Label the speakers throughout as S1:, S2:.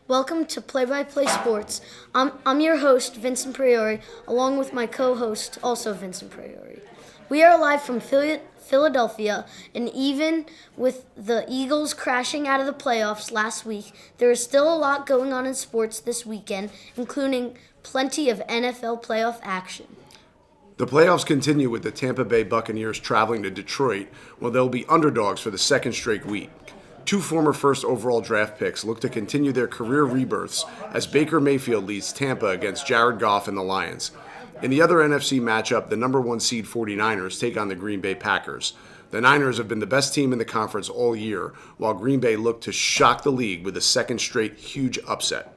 S1: Welcome to Play by Play Sports. I'm your host, Vincent Priori, along with my co host, also Vincent Priori. We are live from Philadelphia, and even with the Eagles crashing out of the playoffs last week, there is still a lot going on in sports this weekend, including plenty of NFL playoff action.
S2: The playoffs continue with the Tampa Bay Buccaneers traveling to Detroit, where they'll be underdogs for the second straight week. Two former first overall draft picks look to continue their career rebirths as Baker Mayfield leads Tampa against Jared Goff and the Lions. In the other NFC matchup, the number one seed 49ers take on the Green Bay Packers. The Niners have been the best team in the conference all year, while Green Bay looked to shock the league with a second straight huge upset.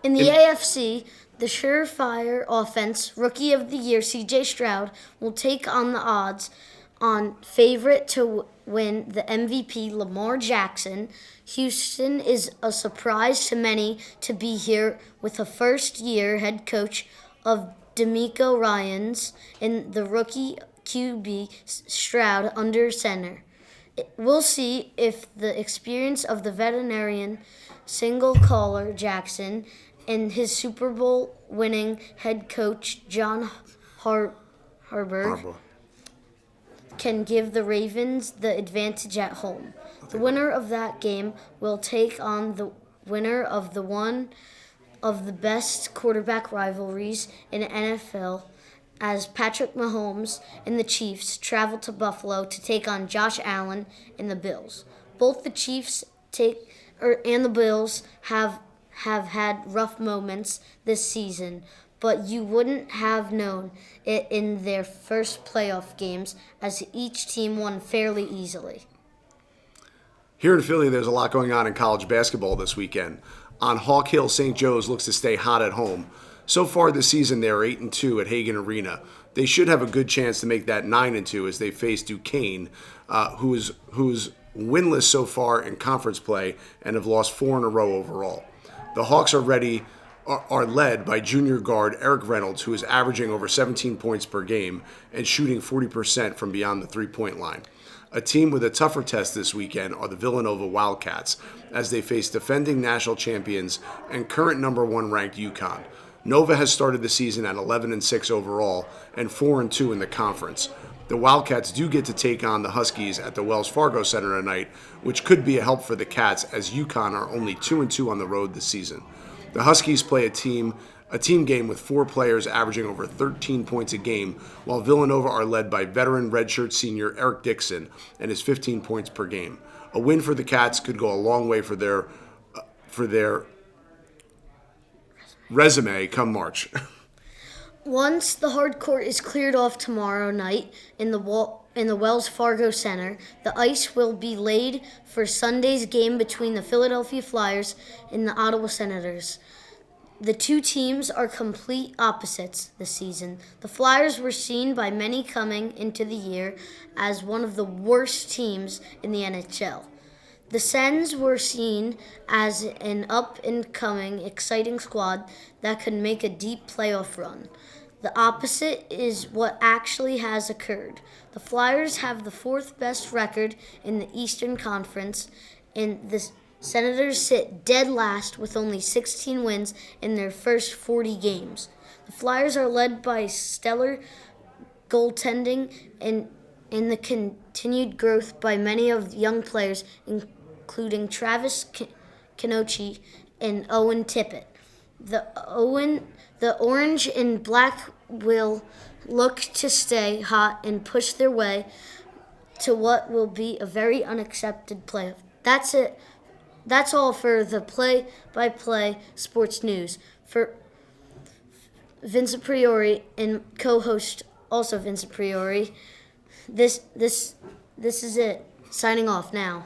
S1: In the AFC, the surefire offense, Rookie of the Year C.J. Stroud, will take on the odds-on favorite to win the MVP, Lamar Jackson. Houston is a surprise to many to be here with a first-year head coach of DeMeco Ryans and the rookie QB Stroud under center. We'll see if the experience of the veterinarian single-collar Jackson and his Super Bowl winning head coach John Harbaugh can give the Ravens the advantage at home. The winner of that game will take on the winner of one of the best quarterback rivalries in the NFL as Patrick Mahomes and the Chiefs travel to Buffalo to take on Josh Allen and the Bills. Both the Chiefs and the Bills have had rough moments this season, but you wouldn't have known it in their first playoff games as each team won fairly easily.
S2: Here in Philly, there's a lot going on in college basketball this weekend. On Hawk Hill, St. Joe's looks to stay hot at home. So far this season, they're 8-2 at Hagan Arena. They should have a good chance to make that 9-2 as they face Duquesne, who's winless so far in conference play and have lost 4 in a row overall. The Hawks are led by junior guard Eric Reynolds, who is averaging over 17 points per game and shooting 40% from beyond the three-point line. A team with a tougher test this weekend are the Villanova Wildcats, as they face defending national champions and current number one ranked UConn. Nova has started the season at 11-6 overall and 4-2 in the conference. The Wildcats do get to take on the Huskies at the Wells Fargo Center tonight, which could be a help for the Cats as UConn are only 2-2 on the road this season. The Huskies play a team game with 4 players averaging over 13 points a game, while Villanova are led by veteran redshirt senior Eric Dixon and his 15 points per game. A win for the Cats could go a long way for their resume come March.
S1: Once the hard court is cleared off tomorrow night in the Wells Fargo Center, the ice will be laid for Sunday's game between the Philadelphia Flyers and the Ottawa Senators. The two teams are complete opposites this season. The Flyers were seen by many coming into the year as one of the worst teams in the NHL. The Sens were seen as an up-and-coming, exciting squad that could make a deep playoff run. The opposite is what actually has occurred. The Flyers have the 4th best record in the Eastern Conference, and the Senators sit dead last with only 16 wins in their first 40 games. The Flyers are led by stellar goaltending and the continued growth by many of the young players, including Travis Konecny and Owen Tippett. The orange and black will look to stay hot and push their way to what will be a very unaccepted playoff. That's it. That's all for the play-by-play sports news. For Vincent Priori and co-host also Vincent Priori, this is it. Signing off now.